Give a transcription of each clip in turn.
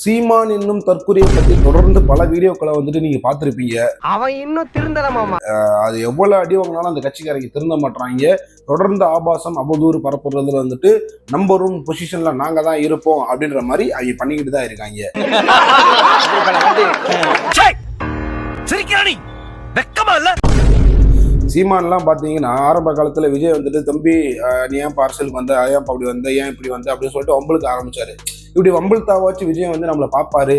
சீமான் என்னும் தற்கொலையை பத்தி தொடர்ந்து பல வீடியோக்களை வந்துட்டு நீங்க பார்த்திருப்பீங்க. அவன் இன்னும் திருந்தலாமாமா. அது எவ்வளவு அடி வாங்கினாலும் அந்த கட்சிக்காரங்க திருந்த மாட்டாங்க. தொடர்ந்து ஆபாசம் அவதூறு பரப்புறதுல வந்துட்டு நம்பர் 1 பொசிஷன்ல நாங்க தான் இருப்போம் அப்படின்ற மாதிரி அவங்க பண்ணிக்கிட்டு தான் இருக்காங்க. சீமான்லாம் பாத்தீங்கன்னா ஆரம்ப காலத்துல விஜய் வந்துட்டு தம்பி நீ ஏன் பார்சலுக்கு வந்த, ஏன் அப்படி வந்த, ஏன் இப்படி வந்த அப்படின்னு சொல்லிட்டு வம்பளுக்கு ஆரம்பிச்சாரு. இப்படி வம்பிழ்த்தாவாச்சு விஜய் வந்து நம்மளை பார்ப்பாரு,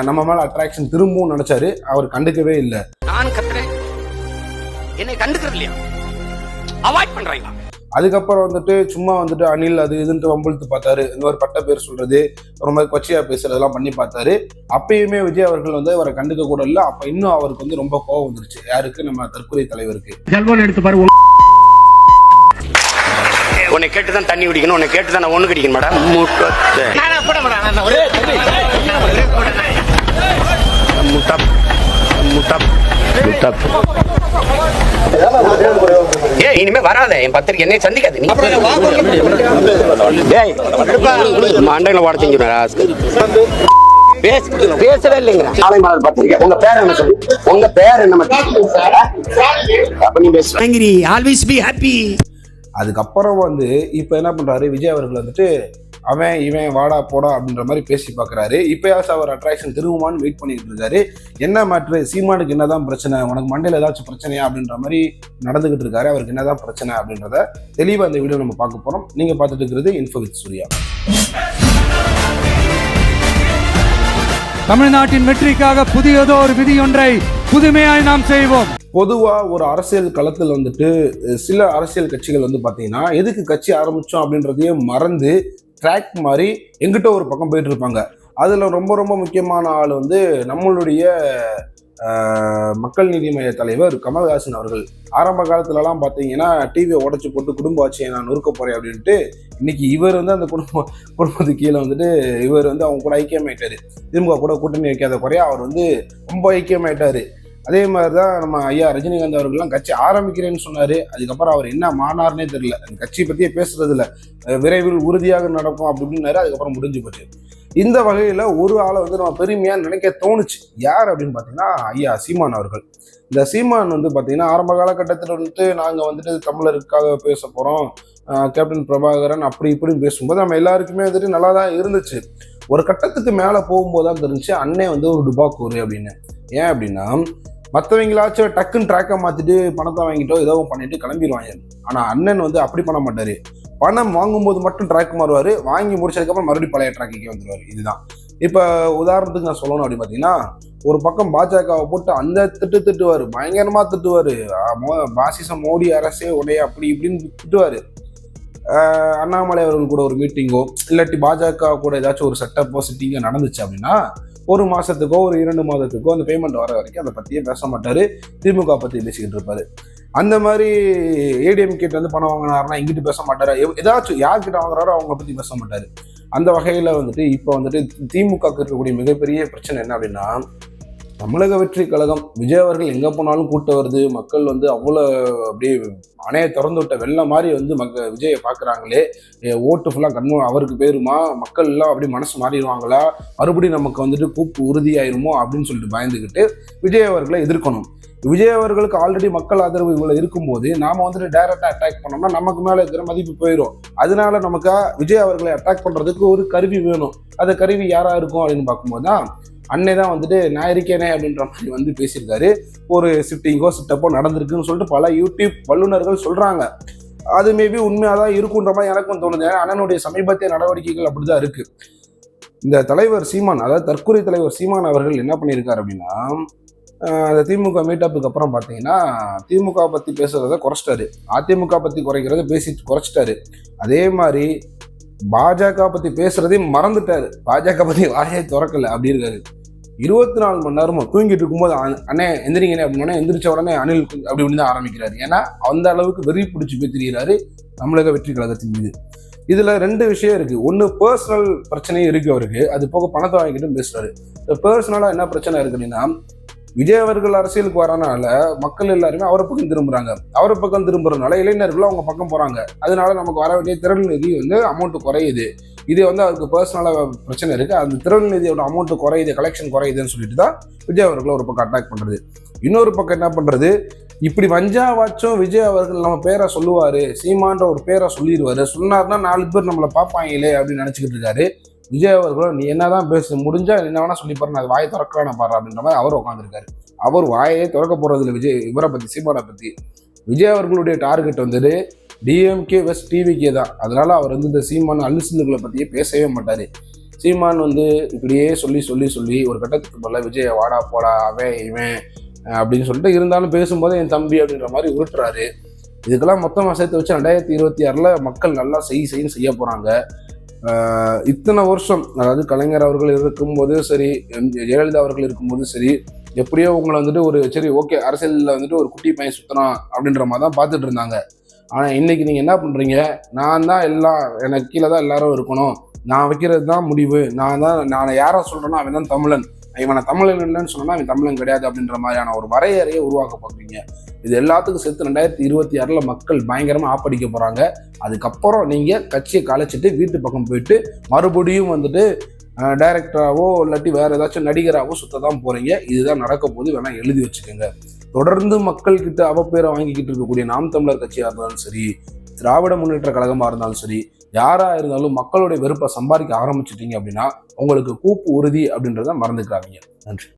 நம்ம மேல அட்ராக்ஷன் திரும்பவும் நினைச்சாரு. அவர் கண்டுக்கவே இல்லை. நான் கத்துறேன், என்னை கண்டுக்கிறது இல்லையா, அவாய்ட் பண்றீங்களா? அதுக்கப்புறம் வந்துட்டு சும்மா வந்துட்டு அணில் அது இதுன்ட்டு வம்பிழுத்து பார்த்தாரு. இந்த மாதிரி பட்ட பேர் சொல்றது, ஒரு மாதிரி கொச்சையா பேசுறதெல்லாம் பண்ணி பார்த்தாரு. அப்பயுமே விஜய் அவர்கள் வந்து அவரை கண்டுக்க கூட இல்லை. அப்ப இன்னும் அவருக்கு வந்து ரொம்ப கோவம் வந்துருச்சு. யாருக்கு? நம்ம தற்கொலை தலைவருக்கு. எடுத்து பாரு. உன்னை கேட்டுதான் தண்ணி குடிக்கணும், உன்னை கேட்டுதான் நான் ஒண்ணு கடிக்கணும் மேடம். இனிமே வராத என் பத்திரிக்கை, என்னை சந்திக்காது. மண்டையில வாட செஞ்சு பேசவே இல்லைங்க. ஆலைமலர் பத்திரிக்கை. உங்க பேர் என்ன சொல்லி, உங்க பேர் என்ன? அப்ப நீ பேசுறீங்க. Always be happy. அதுக்கப்புறம் வந்து இப்ப என்ன பண்றாரு விஜய் அவர்கள் வந்துட்டு அவன் இவன் வாடா போடா அப்படின்ற மாதிரி பேசி பார்க்குறாரு. இப்பயாச்சும் அவர் அட்ராக்ஷன் திரும்புமான்னு வெயிட் பண்ணிட்டு இருக்காரு. என்ன மேட்ரு, சீமானுக்கு என்னதான் பிரச்சனை, உனக்கு மண்டையில் ஏதாச்சும் பிரச்சனையா அப்படின்ற மாதிரி நடந்துகிட்டு இருக்காரு. அவருக்கு என்னதான் பிரச்சனை அப்படின்றத தெளிவாக இந்த வீடியோ நம்ம பார்க்க போறோம். நீங்க பார்த்துட்டு இருக்கிறது இன்ஃபோ வித் சூர்யா. தமிழ்நாட்டின் வெற்றிக்காக புதியதோ ஒரு விதி ஒன்றை புதுமையாய் நாம் செய்வோம். பொதுவா ஒரு அரசியல் களத்தில் வந்துட்டு சில அரசியல் கட்சிகள் வந்து பாத்தீங்கன்னா எதுக்கு கட்சி ஆரம்பிச்சோம் அப்படின்றதையே மறந்து ட்ராக் மாதிரி எங்கிட்ட ஒரு பக்கம் போயிட்டு இருப்பாங்க. அதுல ரொம்ப ரொம்ப முக்கியமான ஆள் வந்து நம்மளுடைய மக்கள் நீதி மைய தலைவர் கமல்ஹாசன் அவர்கள். ஆரம்ப காலத்துலலாம் பார்த்தீங்கன்னா டிவியை உடச்சி போட்டு குடும்ப ஆட்சியை நான் நொறுக்க போறேன் அப்படின்ட்டு இன்னைக்கு இவர் வந்து அந்த குடும்பத்துக்கு கீழே வந்துட்டு இவர் வந்து அவங்க கூட ஐக்கியமாயிட்டாரு. திமுக கூட கூட்டணி வைக்காத குறையா அவர் வந்து ரொம்ப ஐக்கியமாயிட்டாரு. அதே மாதிரி தான் நம்ம ஐயா ரஜினிகாந்த் அவர்கள்லாம் கட்சி ஆரம்பிக்கிறேன்னு சொன்னாரு. அதுக்கப்புறம் அவர் என்ன மானார்னே தெரியல. அந்த கட்சியை பற்றியே பேசுறது இல்லை. விரைவில் உறுதியாக நடக்கும் அப்படின்னாரு. அதுக்கப்புறம் முடிஞ்சு போச்சு. இந்த வகையில ஒரு ஆளை வந்து நம்ம பெருமையா நினைக்க தோணுச்சு. யார் அப்படின்னு பார்த்தீங்கன்னா ஐயா சீமான் அவர்கள். இந்த சீமான் வந்து பார்த்தீங்கன்னா ஆரம்ப காலகட்டத்தில் வந்துட்டு நாங்கள் வந்துட்டு தமிழருக்காக பேச போறோம், கேப்டன் பிரபாகரன் அப்படி இப்படின்னு பேசும்போது நம்ம எல்லாருக்குமே வந்துட்டு நல்லா தான் இருந்துச்சு. ஒரு கட்டத்துக்கு மேலே போகும்போது தான் தெரிஞ்சு அண்ணே வந்து ஒரு டுபாக்கூரு அப்படின்னு. ஏன் அப்படின்னா மற்றவங்களாச்சும் டக்குன்னு ட்ராக்கை மாற்றிட்டு பணத்தை வாங்கிட்டோ ஏதோ பண்ணிட்டு கிளம்பிடுவாங்க. ஆனால் அண்ணன் வந்து அப்படி பண்ண மாட்டார். பணம் வாங்கும்போது மட்டும் ட்ராக் மாறுவார், வாங்கி முடிச்சதுக்கப்புறம் மறுபடியும் பழைய ட்ராக்குக்கே வந்துடுவார். இதுதான். இப்போ உதாரணத்துக்கு நான் சொல்லணும் அப்படின்னு பார்த்தீங்கன்னா ஒரு பக்கம் பாஜகவை போட்டு அந்த திட்டுவார், பயங்கரமாக திட்டுவார். பாசிசம் மோடி அரசே உடைய அப்படி இப்படின்னு திட்டுவார். அண்ணாமலை அவர்கள் கூட ஒரு மீட்டிங்கோ இல்லாட்டி பாஜக கூட ஏதாச்சும் ஒரு செட்டப்போ சிட்டிங்கோ நடந்துச்சு அப்படின்னா ஒரு மாசத்துக்கோ ஒரு 2 மாதத்துக்கோ அந்த பேமெண்ட் வர வரைக்கும் அதை பற்றியே பேச மாட்டாரு. திமுக பற்றி பேசிக்கிட்டு இருப்பாரு. அந்த மாதிரி ஏடிஎம் கிட்ட வந்து பணம் வாங்கினாருன்னா இங்கிட்டு பேச மாட்டாரு. ஏதாச்சும் யார்கிட்ட வாங்குறாரோ அவங்கள பற்றி பேச மாட்டாரு. அந்த வகையில் வந்துட்டு இப்போ வந்துட்டு திமுக இருக்கக்கூடிய மிகப்பெரிய பிரச்சனை என்ன அப்படின்னா தமிழக வெற்றி கழகம் விஜய் அவர்கள் எங்கே போனாலும் கூட்ட வருது. மக்கள் வந்து அவ்வளோ அப்படியே அணையை திறந்து விட்ட வெள்ளம் மாதிரி வந்து விஜயை பார்க்குறாங்களே, ஓட்டு ஃபுல்லாக அவருக்கு போயிருமா, மக்கள் எல்லாம் அப்படி மனசு மாறிடுவாங்களா, மறுபடியும் நமக்கு வந்துட்டு கூப்பு உறுதியாயிருமோ அப்படின்னு சொல்லிட்டு பயந்துக்கிட்டு விஜய் அவர்களை எதிர்க்கணும். விஜய் அவர்களுக்கு ஆல்ரெடி மக்கள் ஆதரவு இவ்வளோ இருக்கும்போது நாம வந்துட்டு டைரக்டாக அட்டாக் பண்ணோம்னா நமக்கு மேலே இருக்கிற மதிப்பு போயிடும். அதனால நமக்கு விஜய் அவர்களை அட்டாக் பண்ணுறதுக்கு ஒரு கருவி வேணும். அந்த கருவி யாரா இருக்கும் அப்படின்னு பார்க்கும்போது தான் அன்னை தான் வந்துட்டு நான் இருக்கேனே அப்படின்ற மாதிரி வந்து பேசியிருக்காரு. ஒரு சிட்டிங்கோ சிட்டப்போ நடந்திருக்குன்னு சொல்லிட்டு பல யூடியூப் வல்லுநர்கள் சொல்றாங்க. அது மேபி உண்மையாக தான் இருக்குன்ற மாதிரி எனக்கும் தோணுது. அண்ணனுடைய சமீபத்திய நடவடிக்கைகள் அப்படிதான் இருக்கு. இந்த தலைவர் சீமான், அதாவது தற்கொலை தலைவர் சீமான் அவர்கள் என்ன பண்ணியிருக்காரு அப்படின்னா அந்த திமுக மீட்டப்புக்கு அப்புறம் பார்த்தீங்கன்னா திமுக பற்றி பேசுறத குறைச்சிட்டாரு, அதிமுக பற்றி குறைக்கிறத குறைச்சிட்டாரு. அதே மாதிரி பாஜக பற்றி பேசுறதையும் மறந்துட்டாரு. பாஜக பற்றி வாயை திறக்கல அப்படி இருக்காரு. 24 மணி நேரமும் தூங்கிட்டு இருக்கும்போது அண்ணே எந்திரிங்கண்ணே அப்படின்னா எந்திரிச்ச உடனே அணில் அப்படி இப்படி தான் ஆரம்பிக்கிறாரு. ஏன்னா அந்த அளவுக்கு வெறி பிடிச்சி போய் திரிகிறாரு தமிழக வெற்றி கழகத்தின் மீது. இதுல 2 விஷயம் இருக்கு. ஒன்று பர்சனல் பிரச்சனையும் இருக்கு அவருக்கு, அது போக பணத்தை வாங்கிட்டு பேசுறாரு. பர்சனலா என்ன பிரச்சனை இருக்கு அப்படின்னா விஜய் அவர்கள் அரசியலுக்கு வரனால மக்கள் எல்லாருமே அவரை பக்கம் திரும்புறாங்க. அவரை பக்கம் திரும்புறதுனால இளைஞர்கள் அவங்க பக்கம் போறாங்க. அதனால நமக்கு வர வேண்டிய திறன் நிதி வந்து அமௌண்ட் குறையுது. இது வந்து அவருக்கு பர்சனலாக பிரச்சனை இருக்குது. அந்த திருநிதியோட அமௌண்ட் குறையுது, கலெக்ஷன் குறையுதுன்னு சொல்லிட்டு தான் விஜய் அவர்களை ஒரு பக்கம் அட்டாக் பண்ணுறது. இன்னொரு பக்கம் என்ன பண்ணுறது, இப்படி வஞ்சாவாச்சும் விஜய் அவர்கள் நம்ம பேரை சொல்லுவார், சீமான்ற ஒரு பேரை சொல்லிடுவார், சொன்னார்னா 4 பேர் நம்மளை பார்ப்பாங்களே அப்படின்னு நினச்சிக்கிட்டு இருக்காரு. விஜய் அவர்களும் நீ என்னதான் பேச முடிஞ்சா என்ன வேணா சொல்லி பாரு, நான் வாயை திறக்கலான பாரு அப்படின்ற மாதிரி அவர் உட்காந்துருக்காரு. அவர் வாயை திறக்க போறது இல்லை விஜய் இவரை பற்றி, சீமானை பற்றி. விஜய் அவர்களுடைய டார்கெட் வந்து டிஎம்கே வெஸ்ட் டிவிகே தான். அதனால அவர் வந்து இந்த சீமான் அலுசிலுகளை பற்றியே பேசவே மாட்டார். சீமான் வந்து இப்படியே சொல்லி சொல்லி சொல்லி ஒரு கட்டத்துக்கு போல விஜய் வாடா போடா அவன் இவன் அப்படின்னு சொல்லிட்டு இருந்தாலும் பேசும்போது என் தம்பி அப்படின்ற மாதிரி உருட்டுறாரு. இதுக்கெல்லாம் மொத்தமாக சேர்த்து வச்சு 2026 மக்கள் நல்லா செய்யன்னு செய்ய போகிறாங்க. இத்தனை வருஷம், அதாவது கலைஞர் அவர்கள் இருக்கும்போது சரி, ஜெயலலிதா அவர்கள் இருக்கும்போது சரி, எப்படியோ உங்களை வந்துட்டு ஒரு சரி ஓகே அரசியலில் வந்துட்டு ஒரு குட்டி பையன் சுத்தணும் அப்படின்ற மாதிரி தான் பார்த்துட்டு இருந்தாங்க. ஆனால் இன்னைக்கு நீங்கள் என்ன பண்ணுறீங்க, நான் தான் எல்லாம், எனக்கு கீழே தான் எல்லாரும் இருக்கணும், நான் வைக்கிறது தான் முடிவு, நான் யாரை சொல்கிறேனோ அவன் தான் தமிழன், இவனை தமிழன் இல்லைன்னு சொன்னா அவன் தமிழன் கிடையாது அப்படின்ற மாதிரியான ஒரு வரையறையை உருவாக்க பார்க்குறீங்க. இது எல்லாத்துக்கும் சேர்த்து 2026 மக்கள் பயங்கரமாக ஆப்படிக்க போகிறாங்க. அதுக்கப்புறம் நீங்கள் கட்சியை கலைச்சிட்டு வீட்டு பக்கம் போயிட்டு மறுபடியும் வந்துட்டு டைரக்டராகவோ இல்லாட்டி வேறு ஏதாச்சும் நடிகராகவோ சுத்த தான் போகிறீங்க. இதுதான் நடக்க போது, வேணால் எழுதி வச்சுக்கோங்க. தொடர்ந்து மக்கள்கிட்ட அவப்பேரை வாங்கிக்கிட்டு இருக்கக்கூடிய நாம் தமிழர் கட்சியாக இருந்தாலும் சரி, திராவிட முன்னேற்ற கழகமாக இருந்தாலும் சரி, யாராக இருந்தாலும் மக்களுடைய வெறுப்பை சம்பாதிக்க ஆரம்பிச்சிட்டிங்க அப்படின்னா உங்களுக்கு கூப்பு உறுதி அப்படின்றத மறந்துக்கிறாங்க. நன்றி.